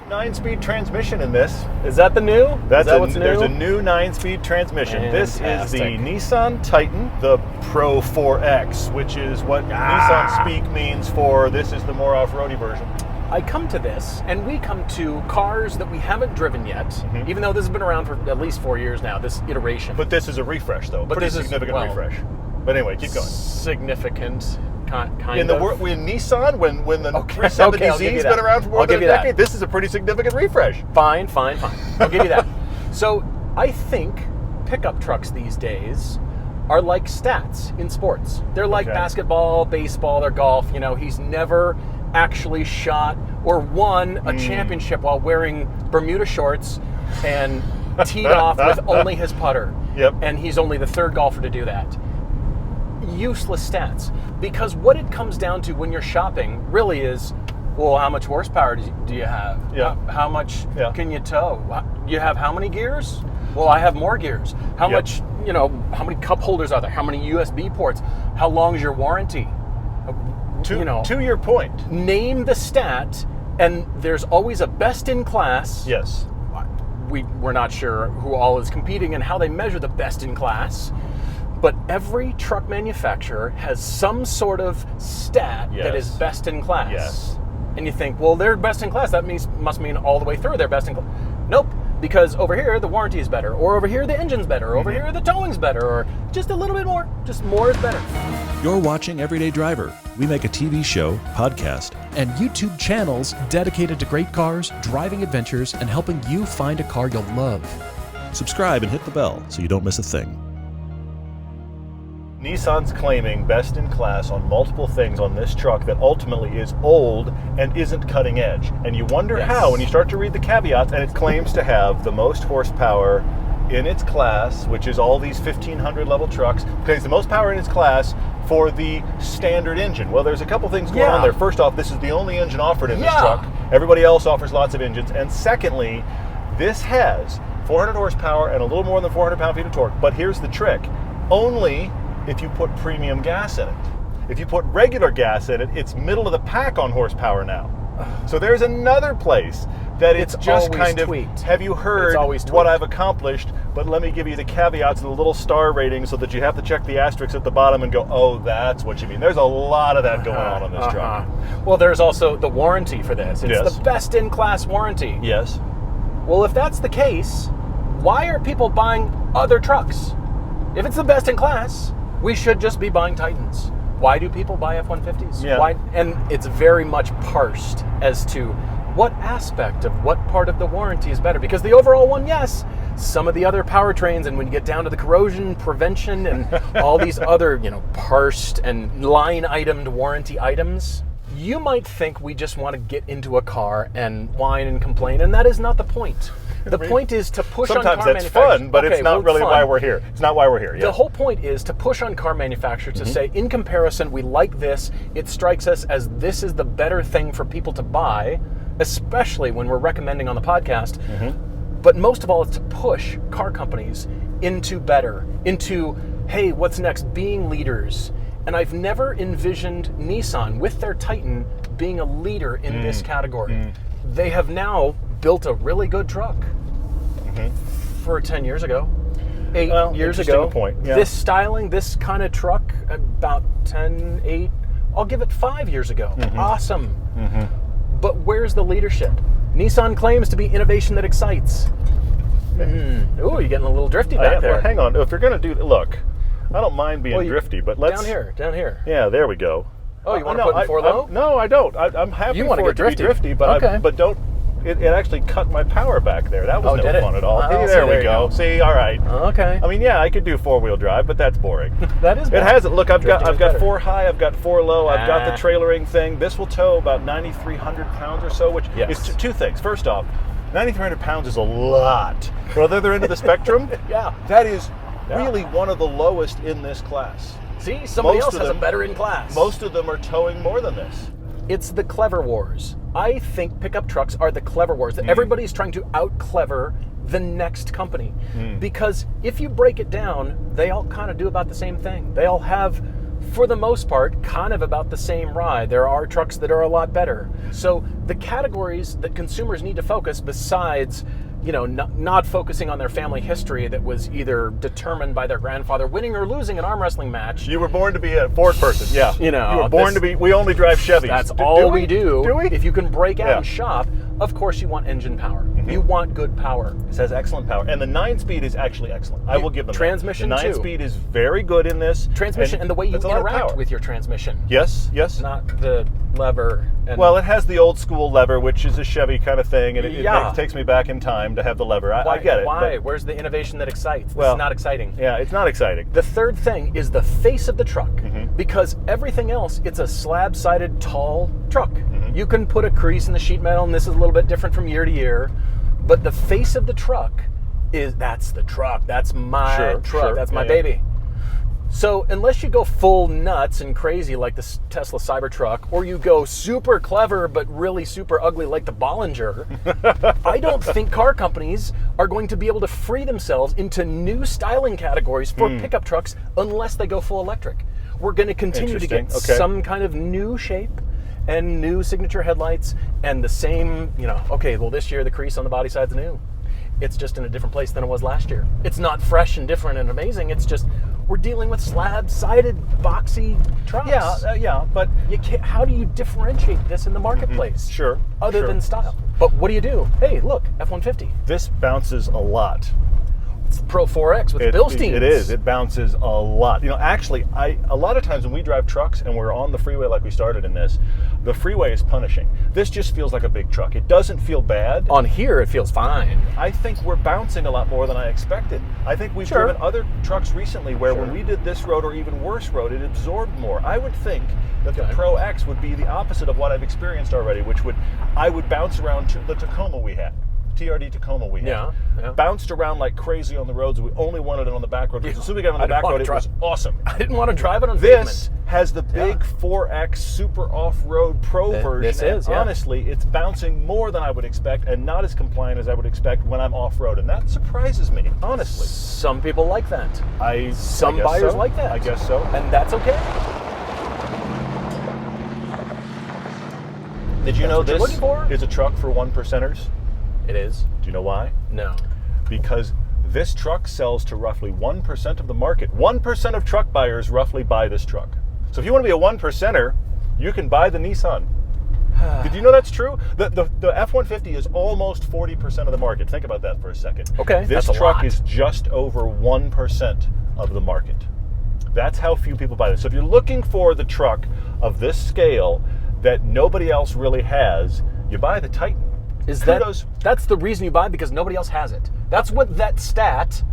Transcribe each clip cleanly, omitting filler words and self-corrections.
9-speed transmission in this. Is that the new? What's new? There's a new 9-speed transmission. Fantastic. This is the Nissan Titan, the Pro4X, which is what Nissan speak means for this is the more off-roady version. I come to this, and we come to cars that we haven't driven yet, even though this has been around for at least 4 years now, this iteration. But this is a refresh, though. Pretty significant refresh. But anyway, keep going. Significant, kind in of. In Nissan, when the 370Z's been around for more than a decade, this is a pretty significant refresh. Fine. I'll give you that. So I think pickup trucks these days are like stats in sports. They're like basketball, baseball, or golf. You know, he's never actually shot or won a championship while wearing Bermuda shorts and teed off with only his putter. Yep. And he's only the third golfer to do that. Useless stats. Because what it comes down to when you're shopping really is, well, how much horsepower do you have? Yeah. How much can you tow? You have how many gears? Well, I have more gears. How much, how many cup holders are there? How many USB ports? How long is your warranty? To your point. Name the stat, and there's always a best in class. Yes. We're not sure who all is competing and how they measure the best in class, but every truck manufacturer has some sort of stat that is best in class. Yes. And you think, well, they're best in class. That must mean all the way through they're best in class. Nope. Because over here, the warranty is better, or over here, the engine's better, or over here, the towing's better, or just a little bit more. Just more is better. You're watching Everyday Driver. We make a TV show, podcast, and YouTube channels dedicated to great cars, driving adventures, and helping you find a car you'll love. Subscribe and hit the bell so you don't miss a thing. Nissan's claiming best in class on multiple things on this truck that ultimately is old and isn't cutting edge. And you wonder how when you start to read the caveats, and it claims to have the most horsepower in its class, which is all these 1500 level trucks, claims the most power in its class for the standard engine. Well, there's a couple things going on there. First off, this is the only engine offered in this truck. Everybody else offers lots of engines. And secondly, this has 400 horsepower and a little more than 400 pound-feet of torque. But here's the trick. Only if you put premium gas in it. If you put regular gas in it, it's middle of the pack on horsepower now. So there's another place that it's just kind of tweaked. Have you heard what I've accomplished? But let me give you the caveats and the little star rating so that you have to check the asterisks at the bottom and go, oh, that's what you mean. There's a lot of that going on this truck. Well, there's also the warranty for this. It's the best in class warranty. Yes. Well, if that's the case, why are people buying other trucks? If it's the best in class, we should just be buying Titans. Why do people buy F-150s? Yeah. Why? And it's very much parsed as to what aspect of what part of the warranty is better. Because the overall one, yes, some of the other powertrains, and when you get down to the corrosion prevention and all these other, parsed and line-itemed warranty items, you might think we just want to get into a car and whine and complain, and that is not the point. The point is to push on car manufacturers. Sometimes that's fun, but it's not really why we're here. It's not why we're here. The whole point is to push on car manufacturers to say, in comparison, we like this. It strikes us as this is the better thing for people to buy, especially when we're recommending on the podcast. But most of all, it's to push car companies into better, into, hey, what's next? Being leaders. And I've never envisioned Nissan with their Titan being a leader in this category. They have now built a really good truck for 10 years ago, 8 years ago. Point. Yeah. This styling, this kind of truck, about 10, 8, I'll give it 5 years ago. Awesome. But where's the leadership? Nissan claims to be innovation that excites. Ooh, you're getting a little drifty back there. Well, hang on. If you're going to look, I don't mind being drifty, but let's... Down here. Yeah, there we go. Oh, you want to put in 4 low? No, I don't. I'm happy for it to be drifty, but don't... It actually cut my power back there. That was no fun at all. There we go. See, all right. Okay. I mean, yeah, I could do 4-wheel drive, but that's boring. That is boring. It hasn't. Look, I've got 4 high, I've got 4 low, I've got the trailering thing. This will tow about 9,300 pounds or so, which is two things. First off, 9,300 pounds is a lot. For the other end of the spectrum, that is really one of the lowest in this class. See, somebody else has them better in class. Most of them are towing more than this. It's the clever wars. I think pickup trucks are the clever wars. Everybody's trying to out-clever the next company. Because if you break it down, they all kind of do about the same thing. They all have for the most part, kind of about the same ride. There are trucks that are a lot better. So the categories that consumers need to focus, besides, not focusing on their family history that was either determined by their grandfather winning or losing an arm wrestling match. You were born to be a Ford person, yeah. You were born to be, we only drive Chevys. That's all we do. Do we? If you can break out and shop, of course you want engine power. You want good power. It says excellent power. And the 9-speed is actually excellent. I will give them transmission that. The 9-speed is very good in this. Transmission and the way you interact with your transmission. Yes. Not the lever. Well, it has the old school lever, which is a Chevy kind of thing, and it takes me back in time to have the lever. I get it. Why? Where's the innovation that excites? This is not exciting. Yeah, it's not exciting. The third thing is the face of the truck, because everything else, it's a slab-sided, tall truck. You can put a crease in the sheet metal, and this is a little bit different from year to year, but the face of the truck that's the truck. That's my truck. That's my baby. So unless you go full nuts and crazy like the Tesla Cybertruck, or you go super clever but really super ugly like the Bollinger, I don't think car companies are going to be able to free themselves into new styling categories for pickup trucks unless they go full electric. We're going to continue to get some kind of new shape and new signature headlights and the same, this year the crease on the body side's new. It's just in a different place than it was last year. It's not fresh and different and amazing. It's just we're dealing with slab-sided, boxy trucks. But you can't. How do you differentiate this in the marketplace? Other than style. But what do you do? Hey, look, F-150. This bounces a lot. It's the Pro4X with Bilsteins. It is. It bounces a lot. Actually, a lot of times when we drive trucks and we're on the freeway like we started in this, the freeway is punishing. This just feels like a big truck. It doesn't feel bad. On here, it feels fine. I think we're bouncing a lot more than I expected. I think we've driven other trucks recently where when we did this road or even worse road, it absorbed more. I would think that the Pro X would be the opposite of what I've experienced already, I would bounce around to the Tacoma we had. TRD Tacoma we had. Bounced around like crazy on the roads. We only wanted it on the back road. Because as soon as we got on the back road, it was awesome. I didn't want to drive it on pavement. This has the big 4X super off-road Pro version. This is, honestly, it's bouncing more than I would expect and not as compliant as I would expect when I'm off-road. And that surprises me, honestly. Some people like that. Some I buyers like that. I guess so. And that's okay. Did you know this is a truck for 1%ers? It is. Do you know why? No. Because this truck sells to roughly 1% of the market. 1% of truck buyers roughly buy this truck. So if you want to be a 1%er, you can buy the Nissan. Did you know that's true? The F-150 is almost 40% of the market. Think about that for a second. Okay, this truck is just over 1% of the market. That's how few people buy this. So if you're looking for the truck of this scale that nobody else really has, you buy the Titan. That's the reason you buy, because nobody else has it. That's what that stats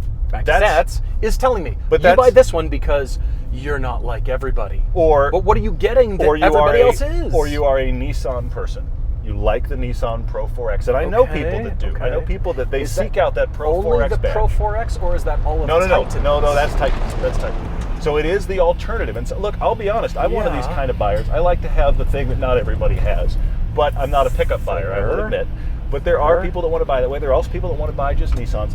is telling me. But you buy this one because you're not like everybody. But what are you getting that everybody else is? Or you are a Nissan person. You like the Nissan Pro4X. And I know people that do. I know people that they seek out that Pro4X badge. Only the Pro4X, or is that all of Titan? No, that's Titan. That's Titan. So it is the alternative. And so, look, I'll be honest. I'm one of these kind of buyers. I like to have the thing that not everybody has. But I'm not a pickup buyer, I will admit. But there are people that want to buy that way. There are also people that want to buy just Nissans.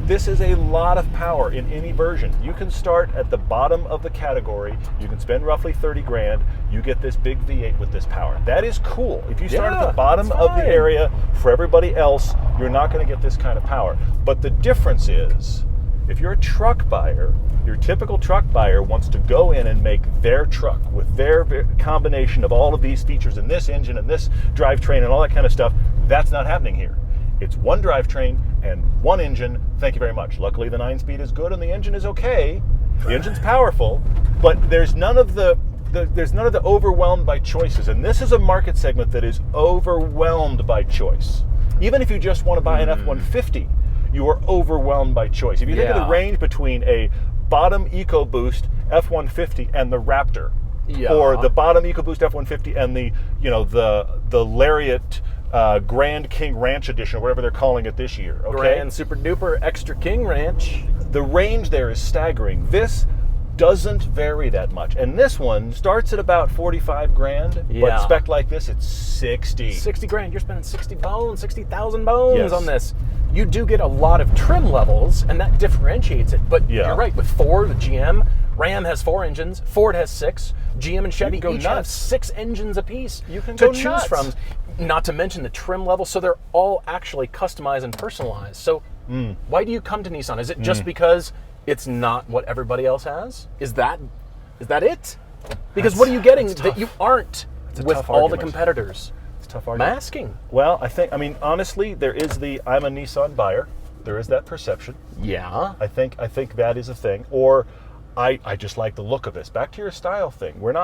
This is a lot of power in any version. You can start at the bottom of the category. You can spend roughly 30 grand. You get this big V8 with this power. That is cool. If you start at the bottom of the area, for everybody else, you're not going to get this kind of power. But the difference is, if you're a truck buyer, your typical truck buyer wants to go in and make their truck with their combination of all of these features and this engine and this drivetrain and all that kind of stuff. That's not happening here. It's one drivetrain and one engine. Thank you very much. Luckily, the 9-speed is good and the engine is okay. The engine's powerful, but there's none of the overwhelmed by choices. And this is a market segment that is overwhelmed by choice. Even if you just want to buy an F-150, you are overwhelmed by choice. If you think of the range between a bottom EcoBoost F-150 and the Raptor, or the bottom EcoBoost F-150 and the Lariat Grand King Ranch Edition, or whatever they're calling it this year. Okay? Grand Super Duper Extra King Ranch. The range there is staggering. This doesn't vary that much. And this one starts at about 45 grand, but spec like this, it's 60. 60 grand. You're spending 60,000 bones on this. You do get a lot of trim levels, and that differentiates it. But you're right, with Ford, with GM, Ram has 4 engines, Ford has 6, GM and Chevy go each have nuts. 6 engines apiece You can to go choose nuts. from. Not to mention the trim level, so they're all actually customized and personalized. So why do you come to Nissan? Is it just because it's not what everybody else has? Is that it? Because what are you getting that you aren't with tough all the argument. competitors? It's a tough argument. Masking. Well, I mean, honestly, there is I'm a Nissan buyer. There is that perception. Yeah. I think that is a thing. Or I just like the look of this. Back to your style thing. We're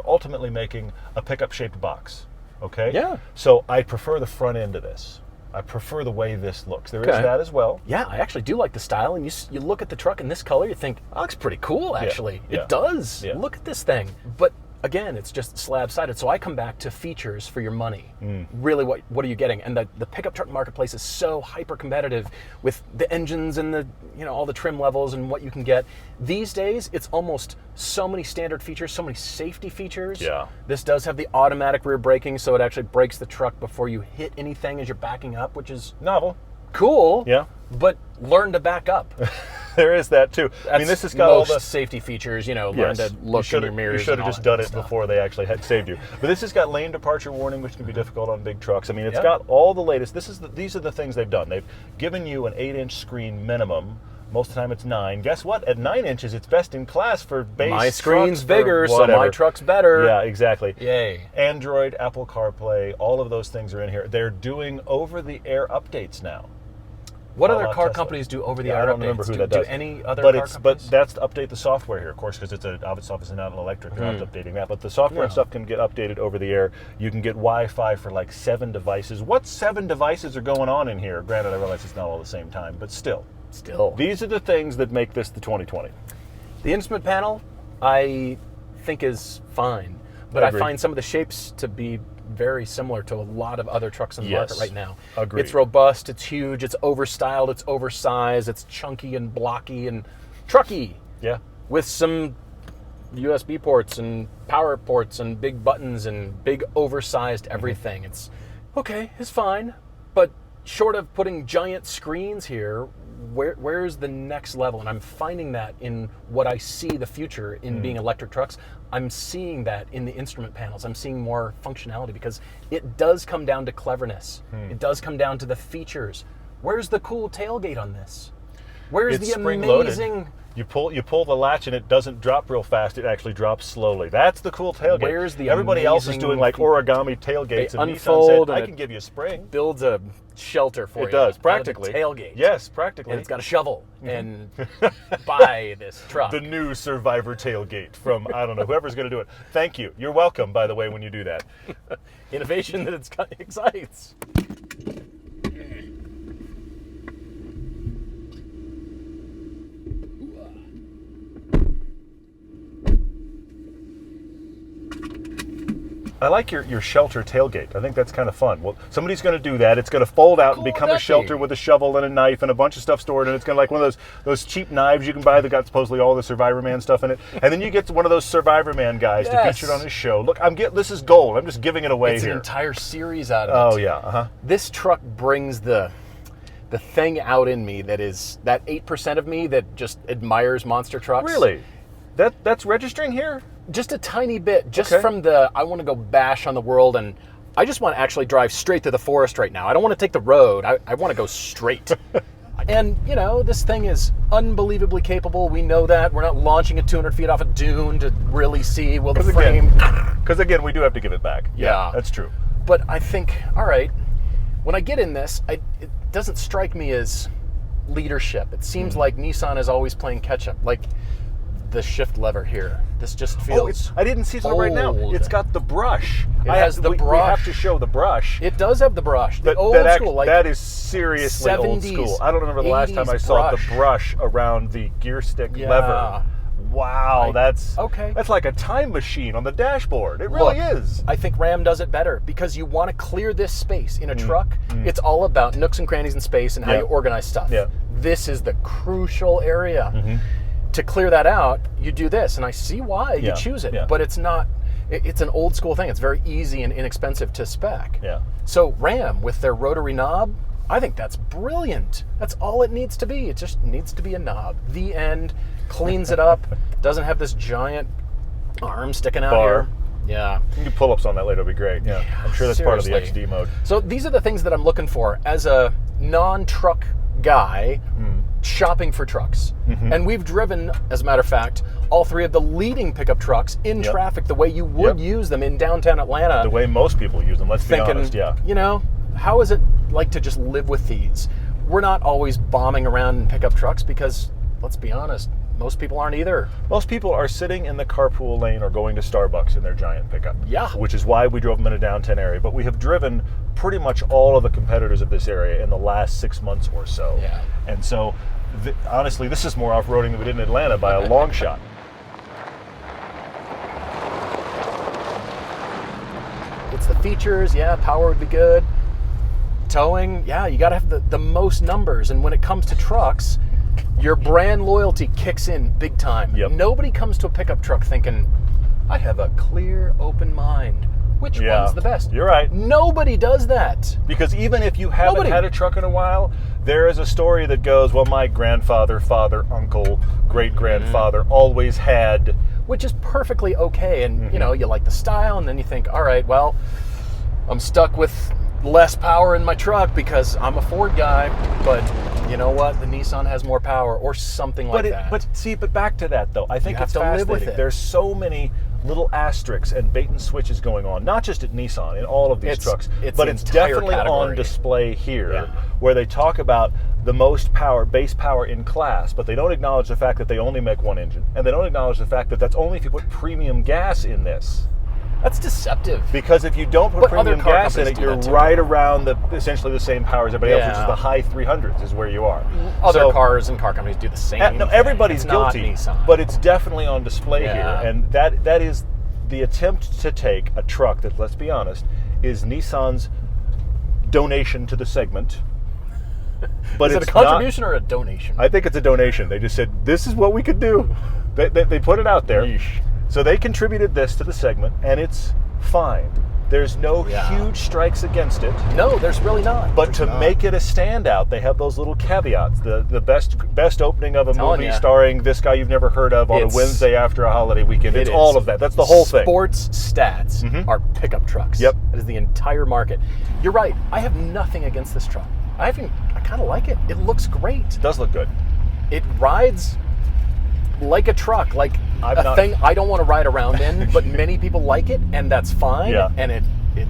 ultimately making a pickup shaped box. Okay? Yeah. So I prefer the front end of this. I prefer the way this looks. There is Okay. that as well. Yeah, I actually do like the style, and you look at the truck in this color, you think, that looks pretty cool, actually. yeah. It does. Yeah. Look at this thing. But again, it's just slab-sided, so I come back to features for your money. Really, what are you getting? And the pickup truck marketplace is so hyper-competitive with the engines and the all the trim levels and what you can get. These days, it's almost so many standard features, so many safety features. Yeah. This does have the automatic rear braking, so it actually brakes the truck before you hit anything as you're backing up, which is Novel. cool. Yeah. But learn to back up. There is that too. I mean, this has got most all the safety features. Learn Yes. to look in your mirrors. You should and have all just that done it stuff. before they actually had saved you. But this has got lane departure warning, which can be difficult on big trucks. I mean, it's Yeah. got all the latest. These are the things they've done. They've given you an 8-inch screen minimum. Most of the time it's 9. Guess what? At 9 inches, it's best in class for base My screen's trucks, for bigger, so my whatever. truck's better. Yeah, exactly. Yay. Android, Apple CarPlay, all of those things are in here. They're doing over-the-air updates now. What a other la car Tesla. companies do over the Yeah, air I don't updates? remember who do, that does. do any other but car it's companies? but that's to update the software here, of course, because it's obviously not an electric. They're not updating that, but the software and Yeah. stuff can get updated over the air. You can get Wi-Fi for like 7 devices. What 7 devices are going on in here? Granted, I realize it's not all at the same time, but still, these are the things that make this the 2020. The instrument panel, I think, is fine, but I Agreed. find some of the shapes to be very similar to a lot of other trucks in the Yes. market right now. Agreed. It's robust, it's huge, it's overstyled, it's oversized, it's chunky and blocky and trucky Yeah. with some USB ports and power ports and big buttons and big oversized everything. It's okay, it's fine, but short of putting giant screens here, where's the next level? And I'm finding that in what I see the future in being electric trucks. I'm seeing that in the instrument panels. I'm seeing more functionality because it does come down to cleverness. It does come down to the features. Where's the cool tailgate on this? Where's It's the spring-loaded. amazing... You pull the latch and it doesn't drop real fast. It actually drops slowly. That's the cool tailgate. Where's the Everybody else is amazing doing like origami tailgates, They and Nissan unfold said, and "I it can give you a spring." builds a shelter for you. It does out of the practically. tailgate. Yes, practically. And it's got a shovel. And buy this truck. The new Survivor tailgate from, I don't know, whoever's going to do it. Thank you. You're welcome, by the way, when you do that. Innovation that excites. I like your shelter tailgate. I think that's kind of fun. Well, somebody's going to do that. It's going to fold out and Cool become would a that shelter be? with a shovel and a knife and a bunch of stuff stored, and it's going to like one of those cheap knives you can buy that got supposedly all the Survivor Man stuff in it. And then you get one of those Survivor Man guys to Yes. feature it on his show. Look, this is gold. I'm just giving it away It's here. an entire series out of Oh it. yeah, uh-huh. This truck brings the thing out in me that is that 8% of me that just admires monster trucks. Really? That's registering here? Just a tiny bit, just Okay. from the I want to go bash on the world, and I just want to actually drive straight through the forest right now. I don't want to take the road. I want to go straight. And, this thing is unbelievably capable. We know that. We're not launching it 200 feet off a dune to really see, will the frame... Because again, we do have to give it back. Yeah. That's true. But I think, all right, when I get in this, it doesn't strike me as leadership. It seems like Nissan is always playing catch-up. Like the shift lever here. This just feels I didn't see it right now. old. It's got the brush. It has the We brush. have to show the brush. It does have the brush. The That- old that act- school, like that is seriously old 70s, school. I don't remember the last time I saw brush. the brush around the gear stick Yeah. lever. Wow, that's okay. That's like a time machine on the dashboard. It really Look, is. I think Ram does it better because you want to clear this space. In a truck, it's all about nooks and crannies in space and how Yeah. you organize stuff. Yeah. This is the crucial area. To clear that out, you do this, and I see why you Yeah, choose it, yeah. but it's not, it's an old school thing. It's very easy and inexpensive to spec. Yeah. So Ram, with their rotary knob, I think that's brilliant. That's all it needs to be. It just needs to be a knob. The end. cleans it up, doesn't have this giant arm sticking out Bar. here. Yeah. You can do pull-ups on that later. It'll be great. Yeah. I'm sure that's part of the Seriously. XD mode. So these are the things that I'm looking for as a non-truck guy shopping for trucks. And we've driven, as a matter of fact, all three of the leading pickup trucks in traffic the way you would use them in downtown Atlanta. The way most people use them, let's be Thinking, honest, yeah. you know, how is it like to just live with these? We're not always bombing around in pickup trucks because, let's be honest, most people aren't either. Most people are sitting in the carpool lane or going to Starbucks in their giant pickup. Yeah. Which is why we drove them in a downtown area. But we have driven pretty much all of the competitors of this area in the last 6 months or so. Yeah. And so, honestly, this is more off-roading than we did in Atlanta by a long shot. It's the features, yeah, power would be good. Towing, yeah, you gotta have the most numbers. And when it comes to trucks, your brand loyalty kicks in big time. Yep. Nobody comes to a pickup truck thinking, I have a clear, open mind. Which one's the best? You're right. Nobody does that. Because even if you haven't had a truck in a while, there is a story that goes, well, my grandfather, father, uncle, great-grandfather always had. Which is perfectly okay. And, you know, you like the style, and then you think, all right, well, I'm stuck with less power in my truck because I'm a Ford guy, but you know what? The Nissan has more power or something like that. But back to that, though. I think You it's have to live with fascinating. it. There's so many little asterisks and bait and switches going on, not just at Nissan, in all of these trucks, but the it's entire definitely category. on display here, Yeah. where they talk about the most power, base power in class, but they don't acknowledge the fact that they only make one engine, and they don't acknowledge the fact that that's only if you put premium gas in this. That's deceptive. Because if you don't put But other premium car gas in companies it, do you're that too. right around essentially the same power as everybody else, which is Yeah. the high 300s is where you are. Other So- cars and car companies do the same. No, thing. everybody's It's not guilty, Nissan. but it's definitely on display Yeah. here, and that is the attempt to take a truck that, let's be honest, is Nissan's donation to the segment. But is it a it's contribution or a donation? I think it's a donation. They just said, this is what we could do. They put it out there. Yeesh. So they contributed this to the segment, and it's fine. There's no huge strikes against it. No, there's really not. But to make it a standout, they have those little caveats. The best opening of a Telling movie ya. starring this guy you've never heard of on a It's- Wednesday after a holiday weekend. It's It all is. of that. That's the whole thing. Sports stats are pickup trucks. Yep. That is the entire market. You're right. I have nothing against this truck. I kind of like it. It looks great. It does look good. It rides like a truck, like thing I don't want to ride around in, but many people like it, and that's fine. Yeah. And it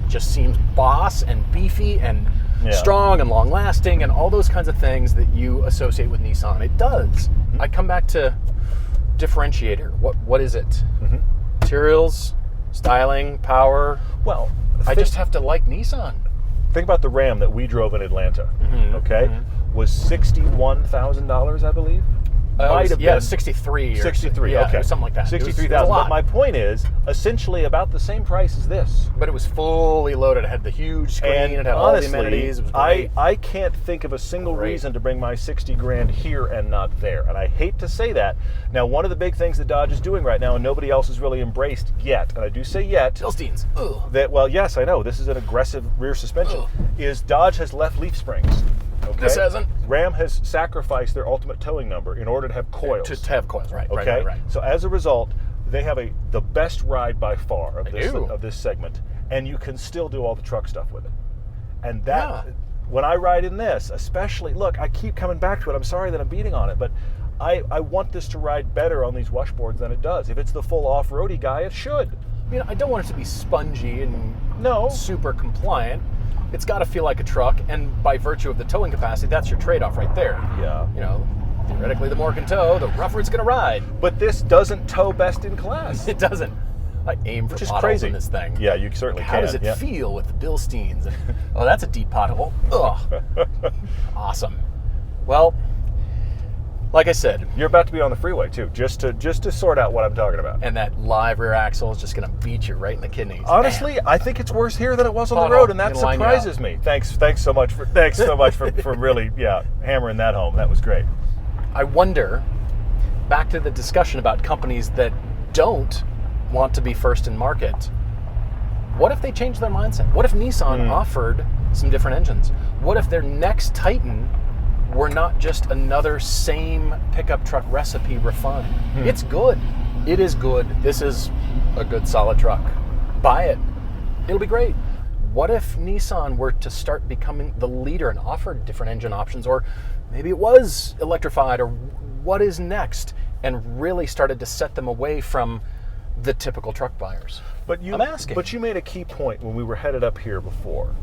just seems boss and beefy and Yeah. strong and long lasting and all those kinds of things that you associate with Nissan. It does. I come back to differentiator. What is it? Materials, styling, power. Well, I just have to like Nissan. think about the Ram that we drove in Atlanta. Okay, was $61,000, I believe. Might have been 63. 63. Yeah, okay, it was something like that. It was a 63,000. But lot. my point is, essentially about the same price as this. But it was fully loaded. It had the huge screen. And it had all the amenities. It was great. I can't think of a single reason to bring my 60 grand here and not there. And I hate to say that. Now, one of the big things that Dodge is doing right now, and nobody else has really embraced yet, and I do say yet, Philistines. Ugh. well, yes, I know, this is an aggressive rear suspension, is Dodge has left leaf springs. Okay? This hasn't. Ram has sacrificed their ultimate towing number in order to have coils. To have coils, right? Okay, Right. so as a result, they have the best ride by far of this segment, and you can still do all the truck stuff with it. And that, when I ride in this, especially, look, I keep coming back to it. I'm sorry that I'm beating on it, but I want this to ride better on these washboards than it does. If it's the full off-roady guy, it should. I mean, I don't want it to be spongy and No. super compliant. It's got to feel like a truck, and by virtue of the towing capacity, that's your trade-off right there. Yeah. You know, theoretically, the more it can tow, the rougher it's going to ride. But this doesn't tow best in class. It doesn't. I aim for Which is potholes crazy. in this thing. Yeah, you certainly How can. does it yeah. feel with the Bilsteins? And, oh, that's a deep pothole. Ugh. Awesome. Well, like I said, You're about to be on the freeway too, just to sort out what I'm talking about. and that live rear axle is just going to beat you right in the kidneys. Honestly, I think it's worse here than it was on the Oh, road, and that it'll line you surprises me. Thanks so much for really hammering that home. That was great. I wonder, back to the discussion about companies that don't want to be first in market, what if they change their mindset? What if Nissan offered some different engines? What if their next Titan we're not just another same pickup truck recipe refined. It's good. It is good. This is a good, solid truck. Buy it. It'll be great. What if Nissan were to start becoming the leader and offer different engine options, or maybe it was electrified, or what is next, and really started to set them away from the typical truck buyers? I'm asking. But you made a key point when we were headed up here before,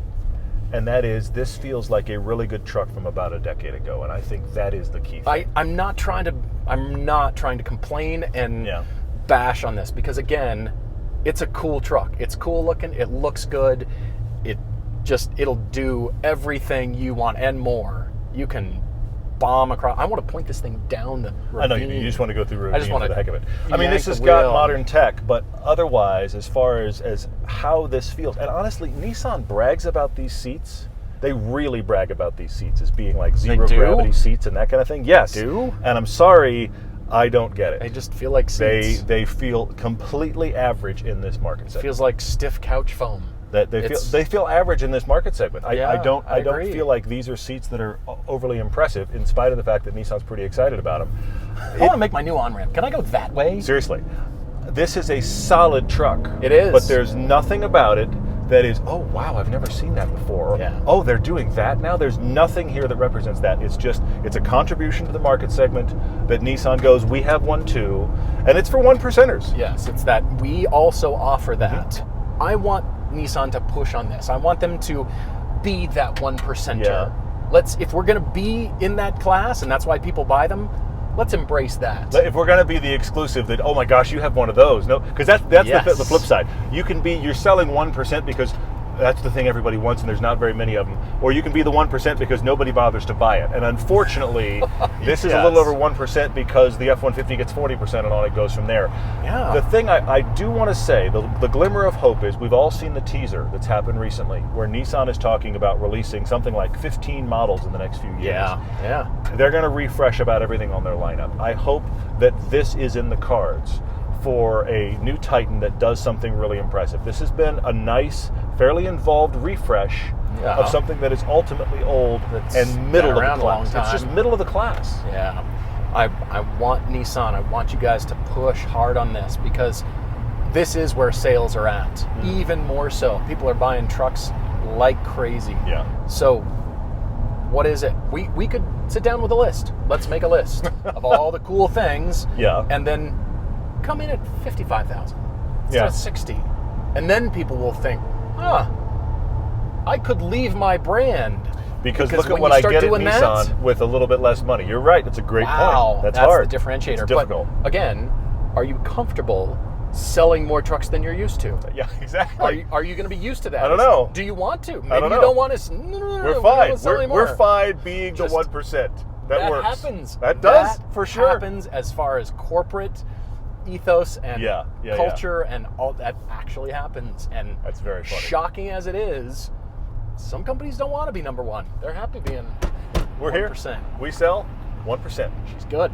and that is this feels like a really good truck from about a decade ago, and I think that is the key thing. I'm not trying to complain and bash on this, because again, it's a cool truck. It's cool looking. It looks good. It'll do everything you want and more. You can bomb across. I want to point this thing down the ravine. I know you just want to go through a ravine for the heck of it. I mean, this has the got wheel. modern tech, but otherwise, as far as how this feels, and honestly, Nissan brags about these seats. They really brag about these seats as being like zero gravity seats and that kind of thing. Yes. Do? And I'm sorry, I don't get it. They just feel like seats. They feel completely average in this market segment. Feels like stiff couch foam. That they feel average in this market segment. I don't agree. feel like these are seats that are overly impressive, in spite of the fact that Nissan's pretty excited about them. I want to make my new on-ramp. Can I go that way? Seriously, this is a solid truck. It is. But there's nothing about it that is, oh wow, I've never seen that before. Or, oh, they're doing that now. There's nothing here that represents that. It's a contribution to the market segment that Nissan goes, we have one too, and it's for 1%ers. Yes, it's that we also offer that. I want Nissan to push on this. I want them to be that 1%er. Yeah. If we're going to be in that class, and that's why people buy them, let's embrace that. If we're going to be the exclusive, that, oh my gosh, you have one of those. No, because that's the flip side. You're selling 1% because that's the thing everybody wants, and there's not very many of them. Or you can be the 1% because nobody bothers to buy it. And unfortunately, this is a little over 1% because the F-150 gets 40% and on it goes from there. Yeah. The thing I do want to say, the glimmer of hope is we've all seen the teaser that's happened recently where Nissan is talking about releasing something like 15 models in the next few years. Yeah. They're going to refresh about everything on their lineup. I hope that this is in the cards for a new Titan that does something really impressive. This has been a nice, fairly involved refresh of something that is ultimately old and middle of the class. It's just middle of the class. Yeah. I want Nissan, I want you guys to push hard on this, because this is where sales are at. Even more so. People are buying trucks like crazy. Yeah. So what is it? We could sit down with a list. Let's make a list of all the cool things. Yeah. And then come in at 55,000 instead of 60. And then people will think, I could leave my brand. Because look at what I get at Nissan with a little bit less money. You're right. It's a great point. That's hard. The differentiator. It's difficult. But again, are you comfortable selling more trucks than you're used to? Yeah, exactly. Are you going to be used to that? I don't know. Do you want to? Maybe I don't know. You don't want to. No, we're fine. We're fine being the 1%. That works. Happens. That does, that for sure. happens as far as corporate ethos and culture and all that actually happens. And that's very funny. Shocking as it is, some companies don't want to be number one. They're happy being 1%. We're here. We sell 1%. She's good.